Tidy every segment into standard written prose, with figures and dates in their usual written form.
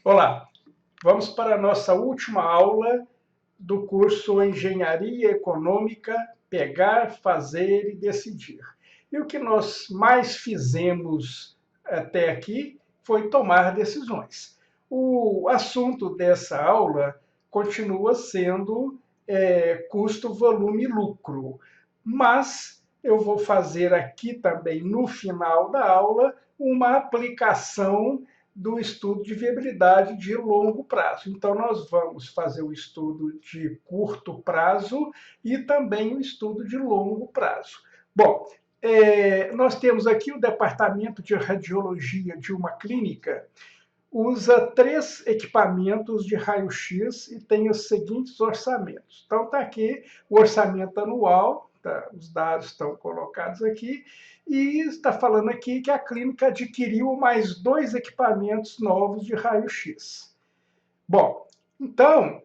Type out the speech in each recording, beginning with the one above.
Olá, vamos para a nossa última aula do curso Engenharia Econômica, Pegar, Fazer e Decidir. E o que nós mais fizemos até aqui foi tomar decisões. O assunto dessa aula continua sendo custo, volume e lucro, mas eu vou fazer aqui também, no final da aula, uma aplicação do estudo de viabilidade de longo prazo. Então, nós vamos fazer o estudo de curto prazo e também o estudo de longo prazo. Bom, nós temos aqui o departamento de radiologia de uma clínica, usa 3 equipamentos de raio-x e tem os seguintes orçamentos. Então, está aqui o orçamento anual, tá, os dados estão colocados aqui, e está falando aqui que a clínica adquiriu mais 2 equipamentos novos de raio-x. Bom, então,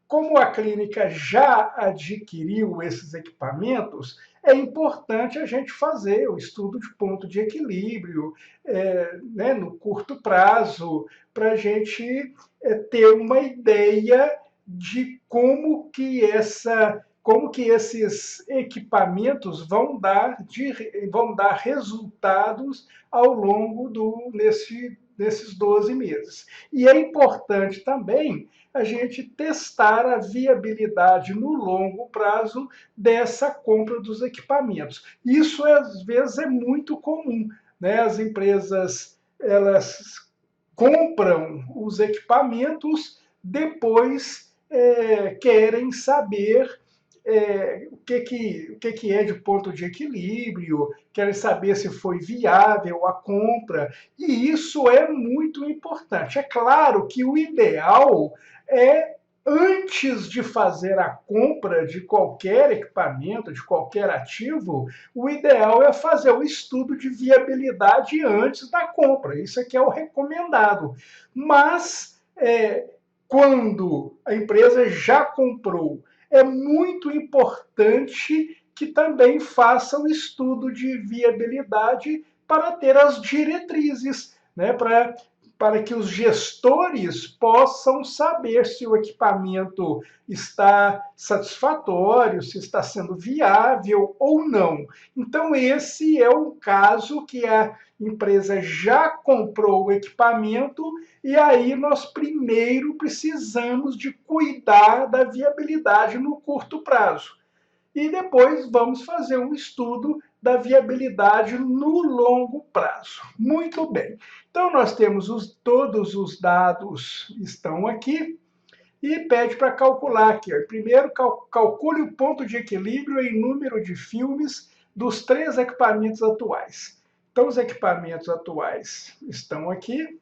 como a clínica já adquiriu esses equipamentos, é importante a gente fazer o estudo de ponto de equilíbrio no curto prazo, para a gente ter uma ideia de como que esses equipamentos vão dar resultados ao longo desses 12 meses. E é importante também a gente testar a viabilidade no longo prazo dessa compra dos equipamentos. Isso, às vezes, é muito comum, né? As empresas, elas compram os equipamentos, depois querem saber o que é de ponto de equilíbrio, querem saber se foi viável a compra, e isso é muito importante. É claro que o ideal é, antes de fazer a compra de qualquer equipamento, de qualquer ativo, o ideal é fazer o estudo de viabilidade antes da compra. Isso aqui é o recomendado. Mas, quando a empresa já comprou, é muito importante que também faça um estudo de viabilidade para ter as diretrizes, né, para que os gestores possam saber se o equipamento está satisfatório, se está sendo viável ou não. Então, esse é o caso que a empresa já comprou o equipamento e aí nós primeiro precisamos de cuidar da viabilidade no curto prazo. E depois vamos fazer um estudo da viabilidade no longo prazo. Muito bem. Então, nós temos todos os dados estão aqui e pede para calcular aqui. Ó. Primeiro, calcule o ponto de equilíbrio em número de filmes dos 3 equipamentos atuais. Então, os equipamentos atuais estão aqui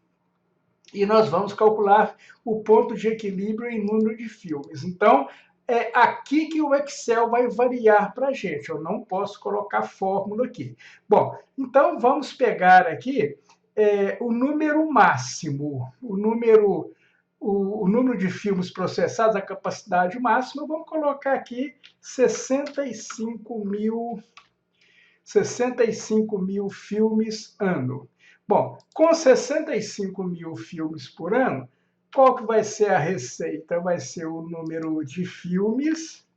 e nós vamos calcular o ponto de equilíbrio em número de filmes. Então, é aqui que o Excel vai variar para a gente. Eu não posso colocar fórmula aqui. Bom, então vamos pegar aqui o número máximo, o número de filmes processados, a capacidade máxima, vamos colocar aqui 65 mil filmes ano. Bom, com 65 mil filmes por ano, qual que vai ser a receita? Vai ser o número de filmes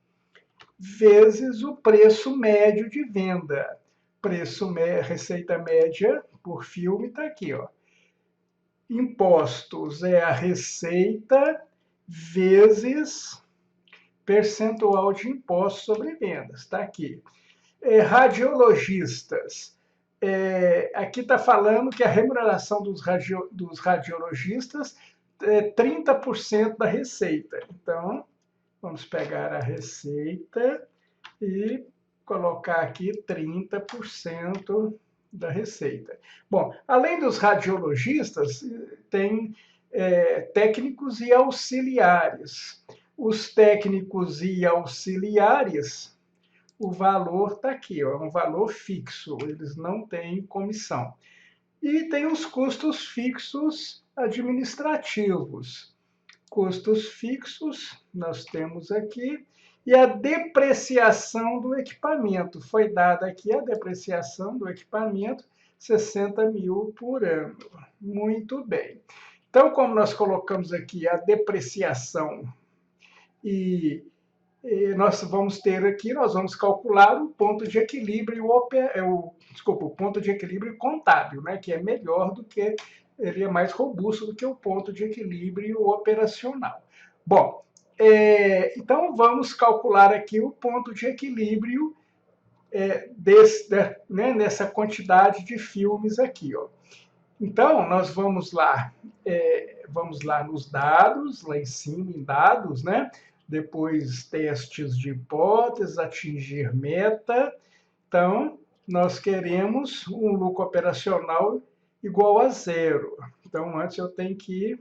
vezes o preço médio de venda. Receita média por filme está aqui, ó. Impostos é a receita vezes percentual de impostos sobre vendas. Está aqui. Radiologistas. Aqui está falando que a remuneração dos radiologistas é 30% da receita. Então, vamos pegar a receita e colocar aqui 30% da receita. Bom, além dos radiologistas, tem técnicos e auxiliares. Os técnicos e auxiliares, o valor está aqui, ó, é um valor fixo, eles não têm comissão. E tem os custos fixos administrativos. Custos fixos, nós temos aqui, e a depreciação do equipamento. Foi dada aqui a depreciação do equipamento, 60 mil por ano. Muito bem. Então, como nós colocamos aqui a depreciação e nós vamos ter aqui, nós vamos calcular o ponto de equilíbrio, o ponto de equilíbrio contábil, né, que é melhor do que, ele é mais robusto do que o ponto de equilíbrio operacional. Bom, então vamos calcular aqui o ponto de equilíbrio nessa quantidade de filmes aqui, ó. Então, nós vamos lá nos dados, lá em cima, em dados, né? Depois, testes de hipóteses, atingir meta. Então, nós queremos um lucro operacional igual a zero. Então, antes eu tenho que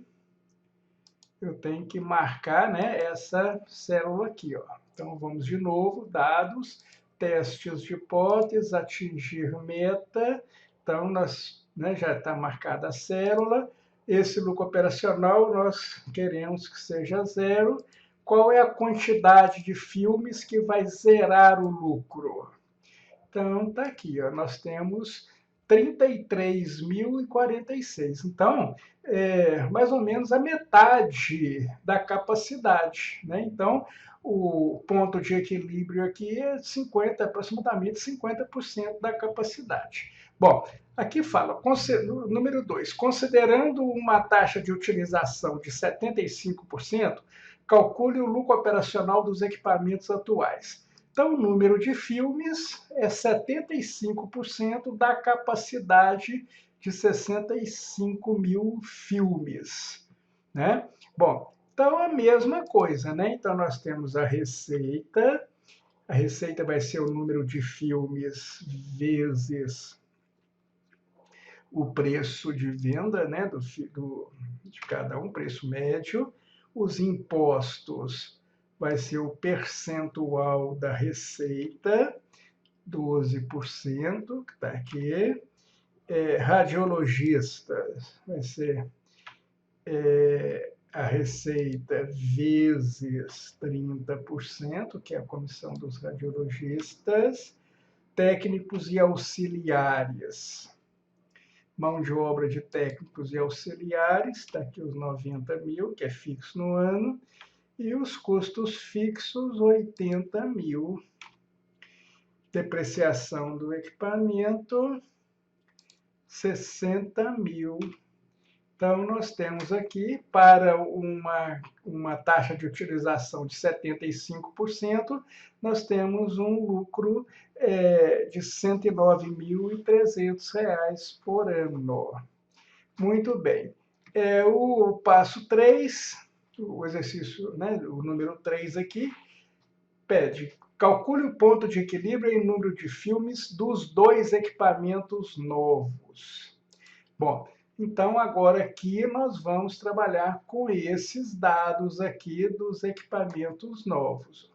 marcar, né, essa célula aqui, ó. Então, vamos de novo, dados, testes de hipóteses, atingir meta. Então, já está marcada a célula. Esse lucro operacional nós queremos que seja zero. Qual é a quantidade de filmes que vai zerar o lucro? Então, está aqui, ó, nós temos 33.046. Então, mais ou menos a metade da capacidade, né? Então, o ponto de equilíbrio aqui é aproximadamente 50% da capacidade. Bom, aqui fala, número 2, considerando uma taxa de utilização de 75%, calcule o lucro operacional dos equipamentos atuais. Então, o número de filmes é 75% da capacidade de 65 mil filmes, né? Bom, então a mesma coisa, né? Então, nós temos a receita vai ser o número de filmes vezes o preço de venda, né, de cada um, preço médio. Os impostos vai ser o percentual da receita, 12%, que está aqui. Radiologistas vai ser a receita vezes 30%, que é a comissão dos radiologistas. Técnicos e auxiliares. Mão de obra de técnicos e auxiliares, está aqui os 90 mil, que é fixo no ano, e os custos fixos, 80 mil. Depreciação do equipamento, 60 mil. Então, nós temos aqui, para uma taxa de utilização de 75%, nós temos um lucro de R$ 109.300 por ano. Muito bem. O passo 3, o exercício, né, o número 3 aqui, pede, calcule o ponto de equilíbrio em número de filmes dos dois equipamentos novos. Bom, então agora aqui nós vamos trabalhar com esses dados aqui dos equipamentos novos.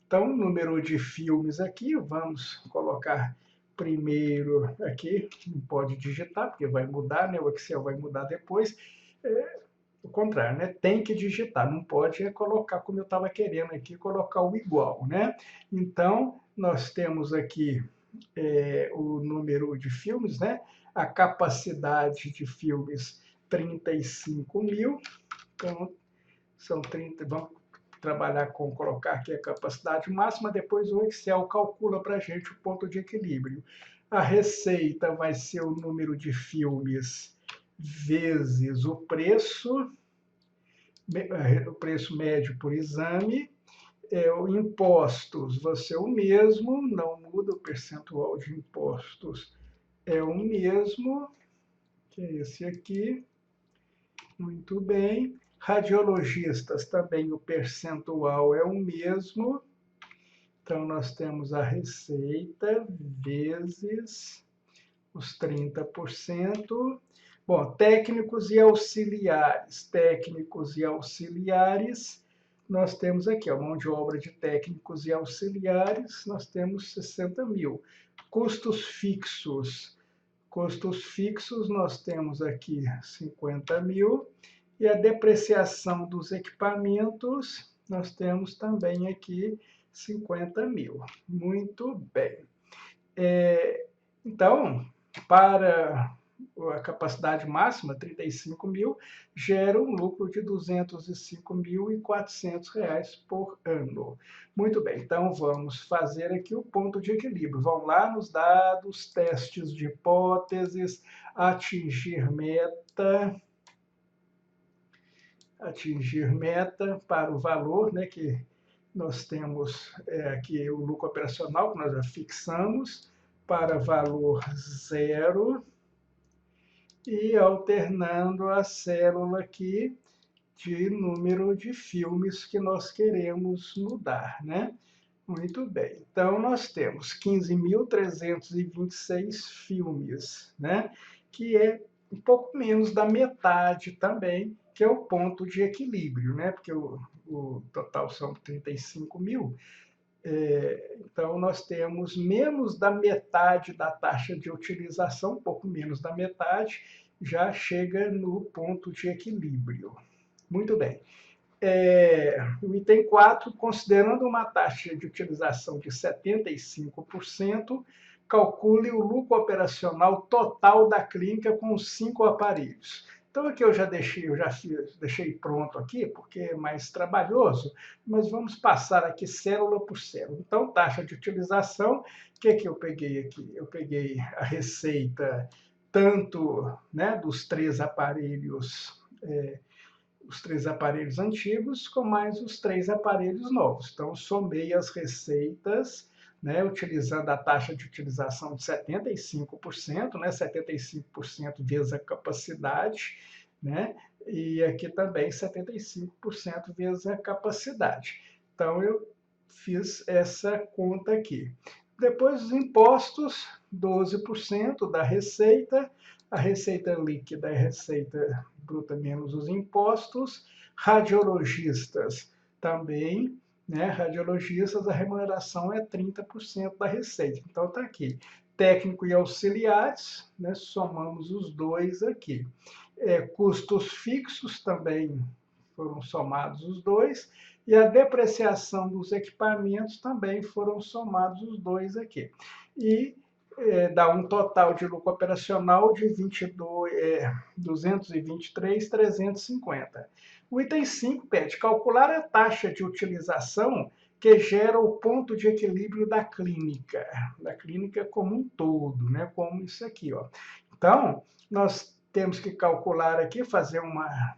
Então, o número de filmes aqui, vamos colocar primeiro aqui, não pode digitar, porque vai mudar, né? O Excel vai mudar depois. O contrário, né? Tem que digitar, não pode colocar como eu estava querendo aqui, colocar o igual, né? Então, nós temos aqui o número de filmes, né? A capacidade de filmes, 35 mil. Então, são 30, vamos trabalhar com colocar aqui a capacidade máxima, depois o Excel calcula para a gente o ponto de equilíbrio. A receita vai ser o número de filmes vezes o preço médio por exame. Impostos vai ser o mesmo, não muda, o percentual de impostos é o mesmo, que é esse aqui. Muito bem. Radiologistas também o percentual é o mesmo. Então, nós temos a receita vezes os 30%. Bom, técnicos e auxiliares. Técnicos e auxiliares, nós temos aqui, a mão de obra de técnicos e auxiliares, nós temos 60 mil. Custos fixos. Custos fixos, nós temos aqui 50 mil. E a depreciação dos equipamentos, nós temos também aqui 50 mil. Muito bem. Então, para a capacidade máxima, 35 mil, gera um lucro de R$ 205.400 por ano. Muito bem, então vamos fazer aqui o ponto de equilíbrio. Vamos lá nos dados, testes de hipóteses, atingir meta para o valor, né, que nós temos aqui o lucro operacional, que nós já fixamos, para valor zero, e alternando a célula aqui de número de filmes que nós queremos mudar, né? Muito bem. Então, nós temos 15.326 filmes, né? Que é um pouco menos da metade também, que é o ponto de equilíbrio, né? Porque o total são 35 mil. Então, nós temos menos da metade da taxa de utilização, um pouco menos da metade, já chega no ponto de equilíbrio. Muito bem. O item 4, considerando uma taxa de utilização de 75%, calcule o lucro operacional total da clínica com os 5 aparelhos. Então, aqui eu já deixei pronto aqui, porque é mais trabalhoso, mas vamos passar aqui célula por célula. Então, taxa de utilização, o que eu peguei aqui? Eu peguei a receita tanto, né, dos 3 aparelhos os 3 aparelhos antigos com mais os 3 aparelhos novos. Então, somei as receitas, né, utilizando a taxa de utilização de 75%, né, 75% vezes a capacidade, né, e aqui também 75% vezes a capacidade. Então, eu fiz essa conta aqui. Depois, os impostos, 12% da receita, a receita líquida é a receita bruta menos os impostos. Radiologistas também, né? Radiologistas, a remuneração é 30% da receita. Então, está aqui. Técnico e auxiliares, né? Somamos os dois aqui. Custos fixos também foram somados os dois. E a depreciação dos equipamentos também foram somados os dois aqui. E dá um total de lucro operacional de 223.350. O item 5 pede calcular a taxa de utilização que gera o ponto de equilíbrio da clínica como um todo, né? Como isso aqui, ó. Então, nós temos que calcular aqui, fazer uma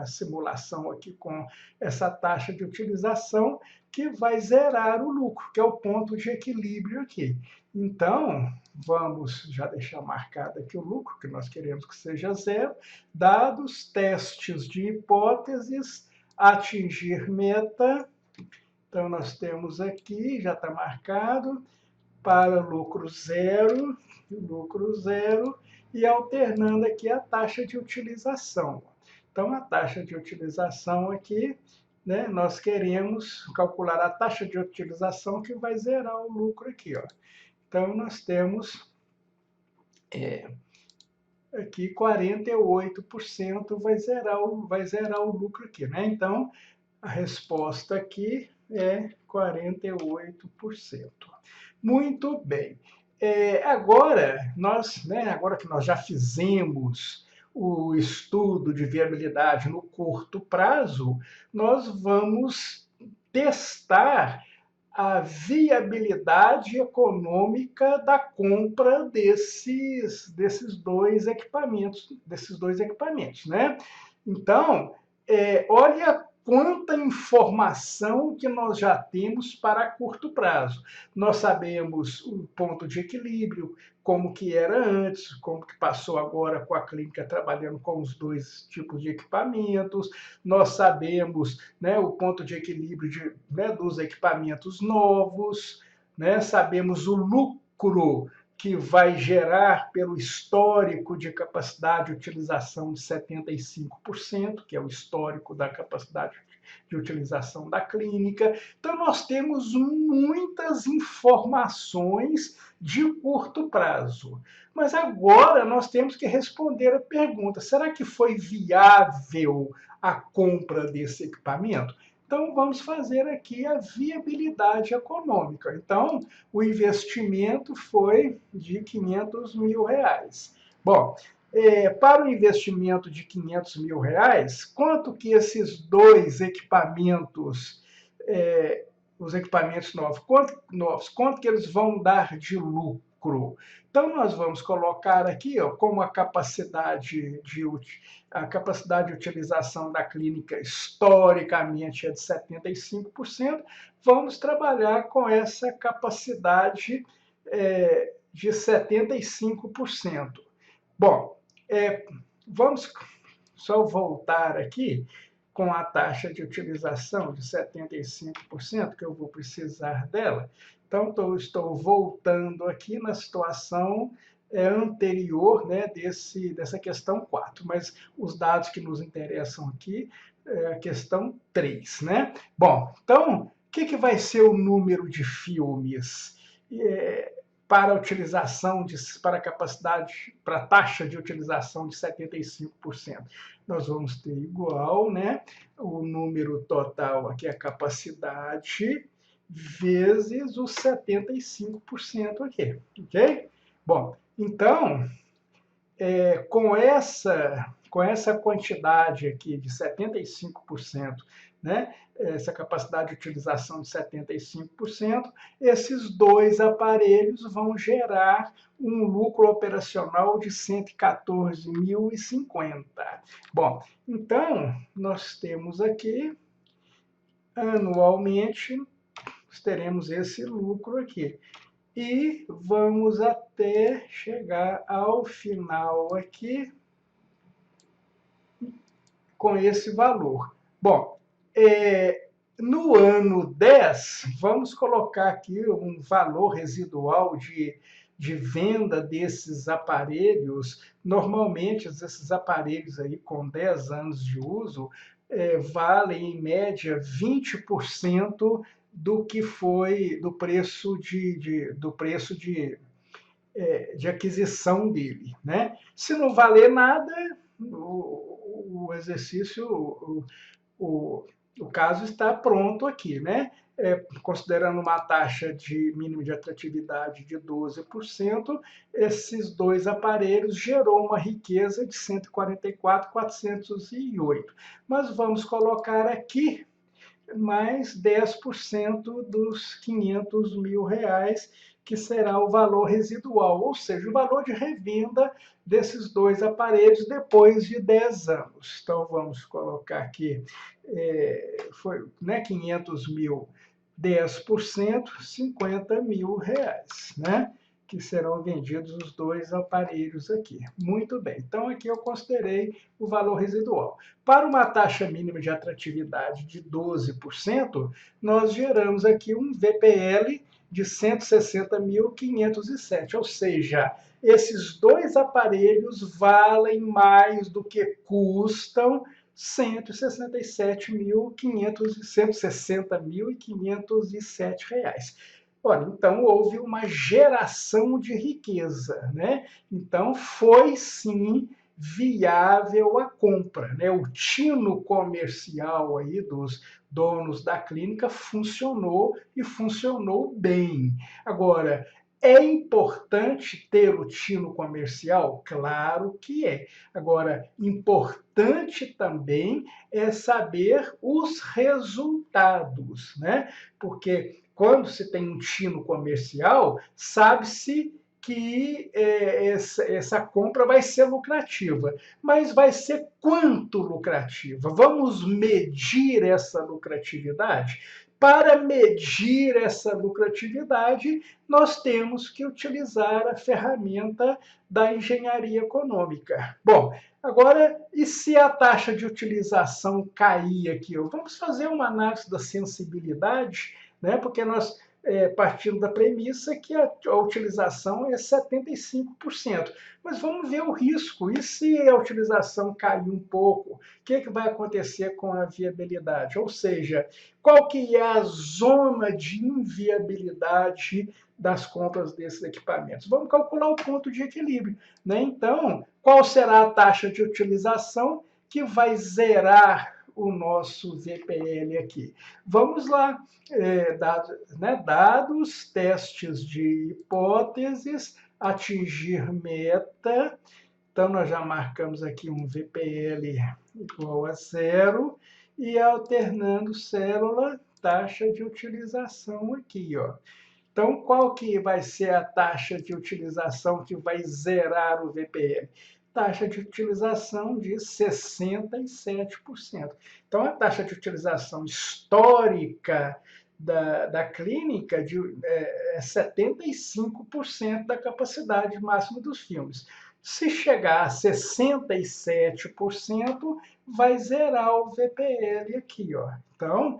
simulação aqui com essa taxa de utilização que vai zerar o lucro, que é o ponto de equilíbrio aqui. Então, vamos já deixar marcado aqui o lucro, que nós queremos que seja zero, dados, testes de hipóteses, atingir meta. Então, nós temos aqui, já está marcado, para lucro zero, e alternando aqui a taxa de utilização. Então, a taxa de utilização aqui, né, nós queremos calcular a taxa de utilização que vai zerar o lucro aqui, ó. Então, nós temos aqui 48% vai zerar o lucro aqui, né? Então, a resposta aqui é 48%. Muito bem. Agora que nós já fizemos o estudo de viabilidade no curto prazo, nós vamos testar a viabilidade econômica da compra desses dois equipamentos, né? Então, olha quanta informação que nós já temos para curto prazo. Nós sabemos o ponto de equilíbrio, como que era antes, como que passou agora com a clínica trabalhando com os 2 tipos de equipamentos. Nós sabemos, né, o ponto de equilíbrio dos equipamentos novos, né? Sabemos o lucro que vai gerar pelo histórico de capacidade de utilização de 75%, que é o histórico da capacidade de utilização da clínica. Então, nós temos muitas informações de curto prazo. Mas agora nós temos que responder a pergunta: será que foi viável a compra desse equipamento? Então, vamos fazer aqui a viabilidade econômica. Então, o investimento foi de R$ 500 mil. Bom, para o investimento de R$ 500 mil, quanto que esses dois equipamentos, os equipamentos quanto que eles vão dar de lucro? Então, nós vamos colocar aqui, ó, como a capacidade de utilização da clínica historicamente é de 75%, vamos trabalhar com essa capacidade de 75%. Bom, vamos só voltar aqui com a taxa de utilização de 75%, que eu vou precisar dela. Então, estou voltando aqui na situação anterior, né, dessa questão 4, mas os dados que nos interessam aqui é a questão 3, né? Bom, então, o que vai ser o número de filmes para a utilização, para a capacidade, para a taxa de utilização de 75%? Nós vamos ter igual, né, o número total aqui, a capacidade, vezes os 75% aqui, ok? Bom, então, com essa quantidade aqui de 75%, né, essa capacidade de utilização de 75%, esses dois aparelhos vão gerar um lucro operacional de 114.050. Bom, então, nós temos aqui, anualmente, teremos esse lucro aqui. E vamos até chegar ao final aqui com esse valor. Bom, no ano 10, vamos colocar aqui um valor residual de venda desses aparelhos. Normalmente, esses aparelhos aí com 10 anos de uso valem, em média, 20% do que foi do preço de aquisição dele, né? Se não valer nada, o exercício, o caso está pronto aqui, né? Considerando uma taxa de mínimo de atratividade de 12%, esses dois aparelhos gerou uma riqueza de 144.408. Mas vamos colocar aqui mais 10% dos R$ 500 mil, que será o valor residual, ou seja, o valor de revenda desses dois aparelhos depois de 10 anos. Então, vamos colocar aqui, foi, né, 500 mil, 10%, R$ 50 mil, né? Que serão vendidos os dois aparelhos aqui. Muito bem, então aqui eu considerei o valor residual. Para uma taxa mínima de atratividade de 12%, nós geramos aqui um VPL de 160.507, ou seja, esses dois aparelhos valem mais do que custam R$ 160.507. Ora, então houve uma geração de riqueza, né? Então foi sim viável a compra, né? O tino comercial aí dos donos da clínica funcionou e funcionou bem. Agora, é importante ter o tino comercial? Claro que é. Agora, importante também é saber os resultados, né? Porque quando se tem um tino comercial, sabe-se que essa compra vai ser lucrativa. Mas vai ser quanto lucrativa? Vamos medir essa lucratividade? Para medir essa lucratividade, nós temos que utilizar a ferramenta da engenharia econômica. Bom, agora, e se a taxa de utilização cair aqui? Vamos fazer uma análise da sensibilidade, né? Porque nós partindo da premissa que a utilização é 75%. Mas vamos ver o risco. E se a utilização cair um pouco? O que vai acontecer com a viabilidade? Ou seja, qual que é a zona de inviabilidade das compras desses equipamentos? Vamos calcular o ponto de equilíbrio, né? Então, qual será a taxa de utilização que vai zerar o nosso VPL aqui? Vamos lá, dados, testes de hipóteses, atingir meta, Então, nós já marcamos aqui um VPL igual a 0 e alternando célula, taxa de utilização aqui, ó. Então, qual que vai ser a taxa de utilização que vai zerar o VPL? Taxa de utilização de 67%. Então, a taxa de utilização histórica da clínica é 75% da capacidade máxima dos filmes. Se chegar a 67%, vai zerar o VPL aqui, ó. Então,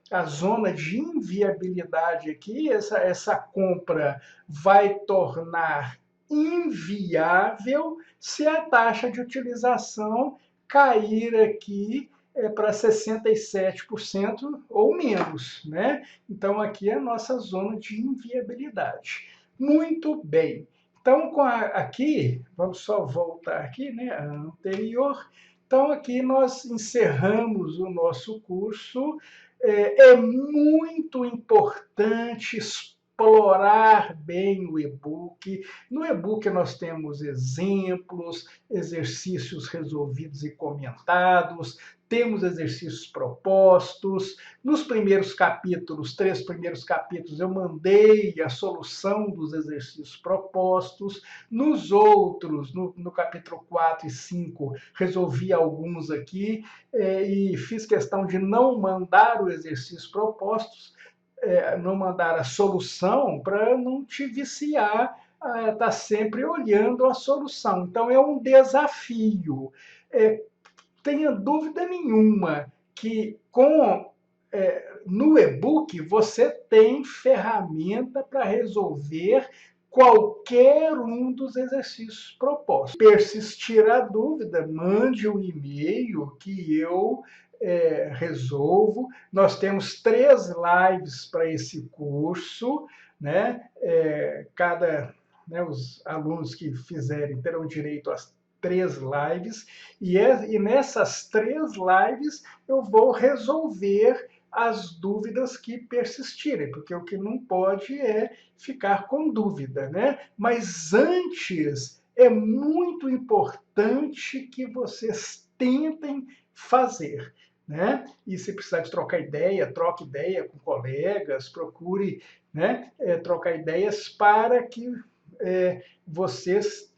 a zona de inviabilidade aqui, essa compra vai tornar inviável se a taxa de utilização cair aqui para 67% ou menos, né? Então, aqui é a nossa zona de inviabilidade. Muito bem. Então, aqui, vamos só voltar aqui, né, a anterior. Então, aqui nós encerramos o nosso curso. É muito importante explorar bem o e-book. No e-book nós temos exemplos, exercícios resolvidos e comentados, temos exercícios propostos. Nos primeiros capítulos, 3 primeiros capítulos, eu mandei a solução dos exercícios propostos. Nos outros, no capítulo 4 e 5, resolvi alguns aqui e fiz questão de não mandar o exercício propostos, não mandar a solução para não te viciar a estar sempre olhando a solução. Então, é um desafio. Tenha dúvida nenhuma que no e-book você tem ferramenta para resolver qualquer um dos exercícios propostos. Persistir a dúvida, mande um e-mail que eu resolvo. Nós temos 3 lives para esse curso, né? Os alunos que fizerem terão direito às 3 lives, e nessas 3 lives eu vou resolver as dúvidas que persistirem, porque o que não pode é ficar com dúvida, né? Mas antes, é muito importante que vocês tentem fazer, né? E se precisar de trocar ideia, troque ideia com colegas, procure, né, trocar ideias para que vocês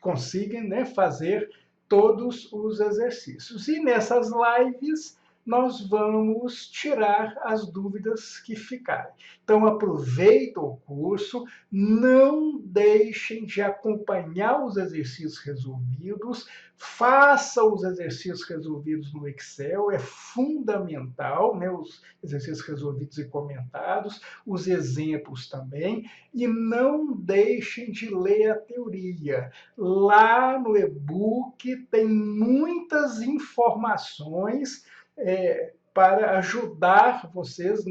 consigam, né, fazer todos os exercícios. E nessas lives nós vamos tirar as dúvidas que ficarem. Então, aproveita o curso, não deixem de acompanhar os exercícios resolvidos, faça os exercícios resolvidos no Excel, é fundamental, né, os exercícios resolvidos e comentados, os exemplos também, e não deixem de ler a teoria. Lá no e-book tem muitas informações para ajudar vocês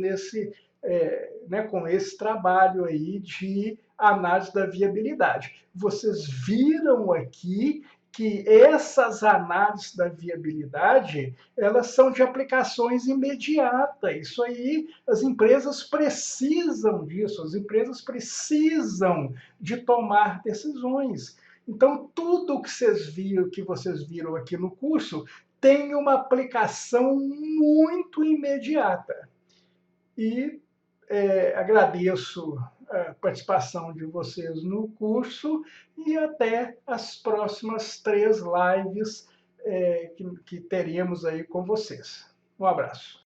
com esse trabalho aí de análise da viabilidade. Vocês viram aqui que essas análises da viabilidade, elas são de aplicações imediatas. Isso aí, as empresas precisam disso, as empresas precisam de tomar decisões. Então, tudo que vocês viram aqui no curso tem uma aplicação muito imediata. E agradeço a participação de vocês no curso e até as próximas 3 lives que teremos aí com vocês. Um abraço.